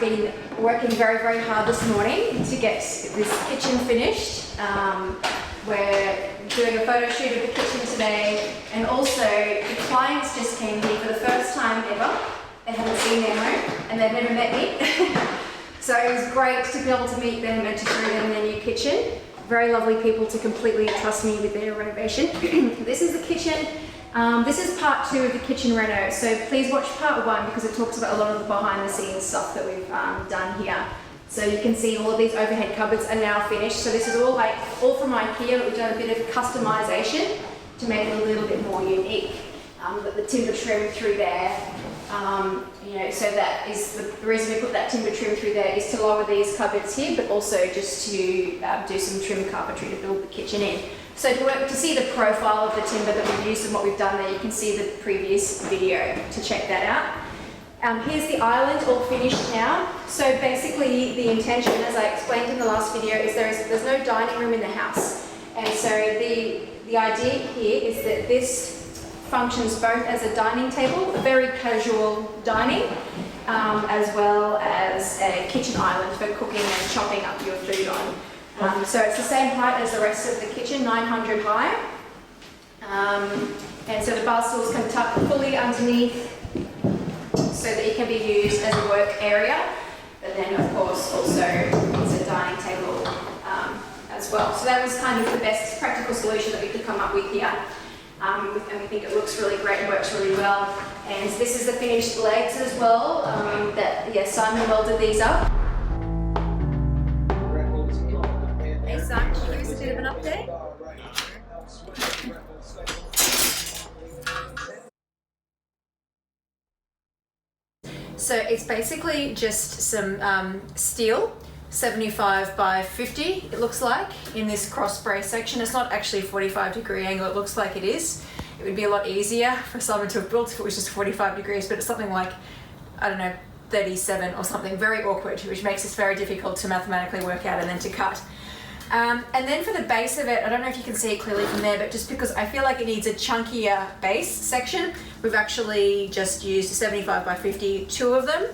been working very, very hard this morning to get this kitchen finished. We're doing a photo shoot of the kitchen today, and also the clients just came here for the first time ever. They haven't seen their home and they've never met me. So it was great to be able to meet them and to show them their new kitchen. Very lovely people to completely trust me with their renovation. This is the kitchen. This is part 2 of the kitchen reno, so please watch part 1 because it talks about a lot of the behind the scenes stuff that we've done here. So you can see all of these overhead cupboards are now finished. So this is all from IKEA, but we've done a bit of customization to make it a little bit more unique. The timber trim through there, so that is the reason we put that timber trim through there is to lower these cupboards here, but also just to do some trim carpentry to build the kitchen in. So to see the profile of the timber that we've used and what we've done there, you can see the previous video to check that out. Here's the island all finished now. So basically the intention, as I explained in the last video, is there's no dining room in the house. And so the idea here is that this functions both as a dining table, a very casual dining, as well as a kitchen island for cooking and chopping up your food on. So it's the same height as the rest of the kitchen, 900 high. And so the bar stools can tuck fully underneath so that it can be used as a work area, but then of course also it's a dining table as well. So that was kind of the best practical solution that we could come up with here. And we think it looks really great and works really well. And this is the finished legs as well, Simon welded these up. Hey Simon, can you give us a bit of an update? So it's basically just some steel, 75 by 50 it looks like, in this cross brace section. It's not actually a 45-degree angle, it looks like it is. It would be a lot easier for someone to have built if it was just 45 degrees, but it's something like, I don't know, 37 or something, very awkward, which makes this very difficult to mathematically work out and then to cut. And then for the base of it, I don't know if you can see it clearly from there, but just because I feel like it needs a chunkier base section, we've actually just used a 75 by 50, 2 of them,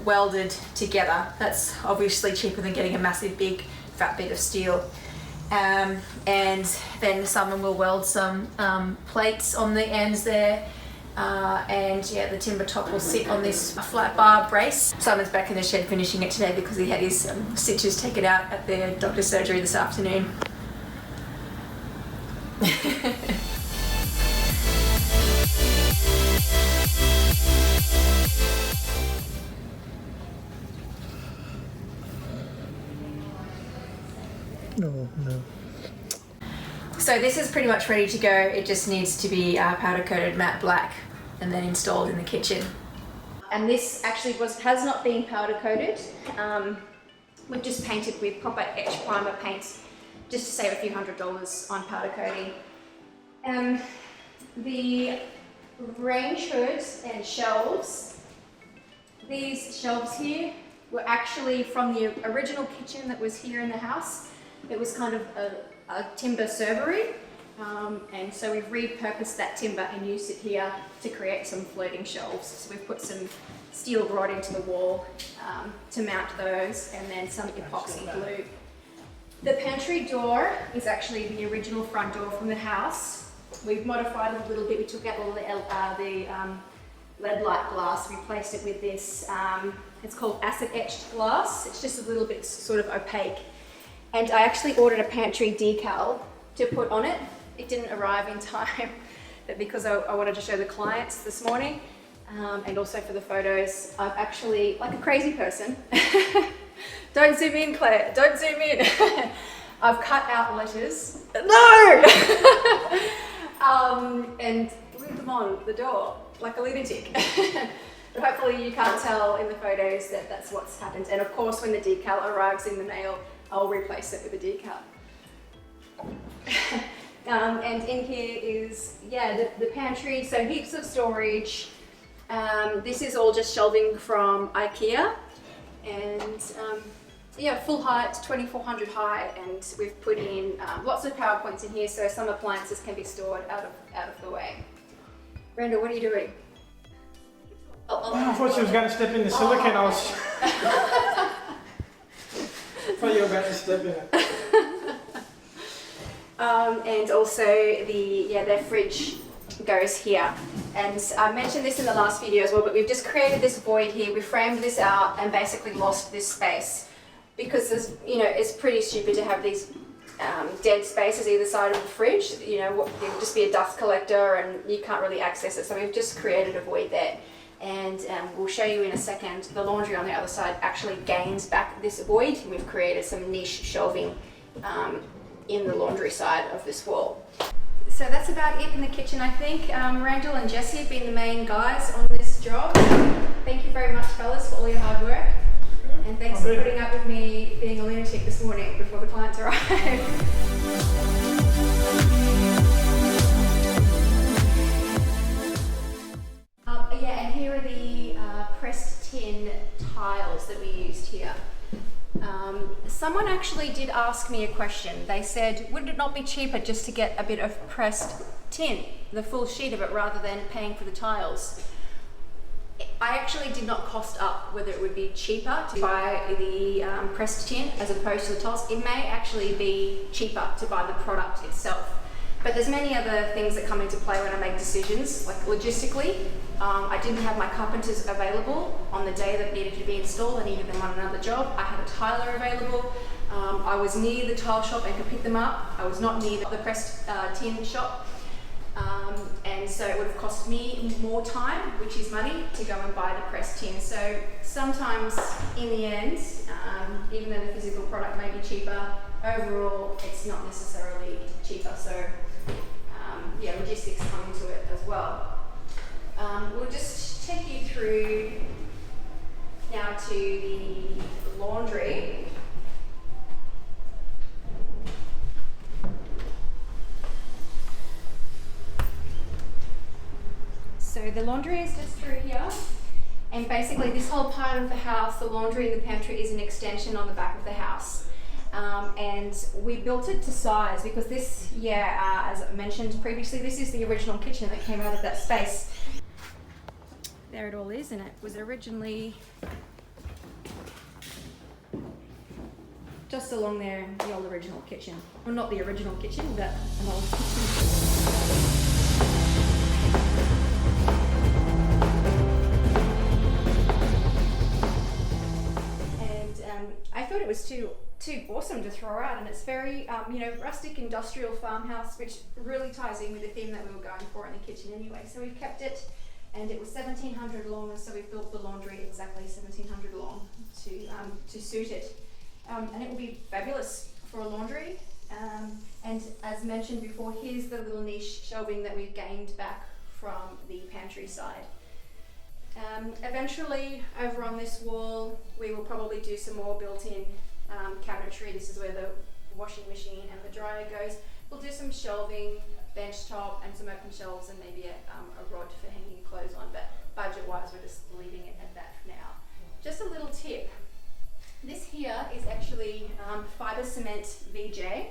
welded together. That's obviously cheaper than getting a massive big fat bit of steel. And then someone will weld some plates on the ends there. The timber top will sit on this flat bar brace. Simon's back in the shed finishing it today because he had his stitches taken out at the doctor's surgery this afternoon. No. So this is pretty much ready to go. It just needs to be powder coated matte black and then installed in the kitchen. And this actually has not been powder coated. We've just painted with proper etch primer paints just to save a few $100s on powder coating. The range hoods and shelves, these shelves here were actually from the original kitchen that was here in the house. It was kind of a timber servery, and so we've repurposed that timber and used it here to create some floating shelves. So we've put some steel rod into the wall to mount those, and then some epoxy glue. The pantry door is actually the original front door from the house. We've modified it a little bit. We took out the LED light glass, replaced it with this, it's called acid etched glass. It's just a little bit sort of opaque. And I actually ordered a pantry decal to put on it. It didn't arrive in time, but because I wanted to show the clients this morning, and also for the photos, I've actually, like a crazy person, don't zoom in, Claire, don't zoom in. I've cut out letters, no! And glued them on the door, like a lunatic. But hopefully you can't tell in the photos that that's what's happened. And of course, when the decal arrives in the mail, I'll replace it with a decal. And in here is, the pantry, so heaps of storage. This is all just shelving from IKEA. And full height, 2400 high, and we've put in lots of power points in here so some appliances can be stored out of the way. Brenda, what are you doing? I thought she was going to step in the silicone. I was. I thought you were about to step in it. And also their fridge goes here. And I mentioned this in the last video as well, but we've just created this void here. We framed this out and basically lost this space because there's, it's pretty stupid to have these dead spaces either side of the fridge. It would just be a dust collector and you can't really access it. So we've just created a void there. And we'll show you in a second, the laundry on the other side actually gains back this void. We've created some niche shelving in the laundry side of this wall. So that's about it in the kitchen, I think. Randall and Jesse have been the main guys on this job. Thank you very much, fellas, for all your hard work. And thanks for putting up with me being a lunatic this morning before the clients arrived. And here are the pressed tin tiles that we used here. Someone actually did ask me a question. They said, would it not be cheaper just to get a bit of pressed tin, the full sheet of it, rather than paying for the tiles? I actually did not cost up whether it would be cheaper to buy the pressed tin as opposed to the tiles. It may actually be cheaper to buy the product itself. But there's many other things that come into play when I make decisions, like logistically. I didn't have my carpenters available on the day that needed to be installed. I needed them on another job. I had a tiler available. I was near the tile shop and could pick them up. I was not near the pressed tin shop. And so it would have cost me more time, which is money, to go and buy the pressed tin. So sometimes in the end, even though the physical product may be cheaper, overall it's not necessarily cheaper. So logistics come into it as well. We'll just take you through now to the laundry. So the laundry is just through here, and basically this whole part of the house, the laundry and the pantry, is an extension on the back of the house. And we built it to size because this, as I mentioned previously, this is the original kitchen that came out of that space. There it all is, and it was originally just along there, the old original kitchen. Well, not the original kitchen, but an old kitchen. I thought it was too awesome to throw out, and it's very rustic industrial farmhouse, which really ties in with the theme that we were going for in the kitchen anyway. So we've kept it, and it was 1700 long, and so we built the laundry exactly 1700 long to suit it, and it will be fabulous for a laundry. And as mentioned before, here's the little niche shelving that we've gained back from the pantry side. Eventually, over on this wall, we will probably do some more built-in cabinetry. This is where the washing machine and the dryer goes. We'll do some shelving, bench top, and some open shelves, and maybe a rod for hanging clothes on. But budget-wise, we're just leaving it at that for now. Just a little tip. This here is actually fibre cement VJ,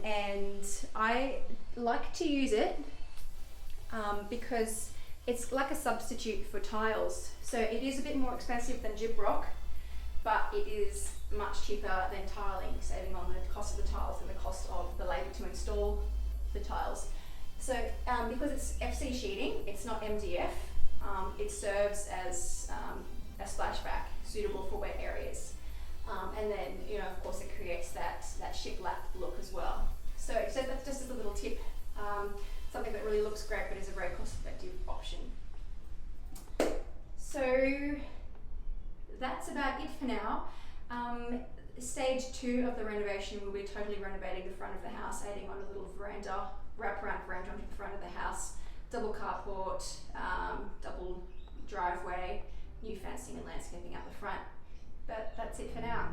and I like to use it because it's like a substitute for tiles. So it is a bit more expensive than gyprock, but it is much cheaper than tiling, saving on the cost of the tiles and the cost of the labour to install the tiles. So because it's FC sheeting, it's not MDF, it serves as a splashback suitable for wet areas. And then, of course, it creates that shiplap look as well. So that's just a little tip. Something that really looks great but is a very cost-effective option. So that's about it for now. Stage 2 of the renovation will be totally renovating the front of the house, adding on a little veranda, wraparound veranda onto the front of the house, double carport, double driveway, new fencing and landscaping out the front. But that's it for now.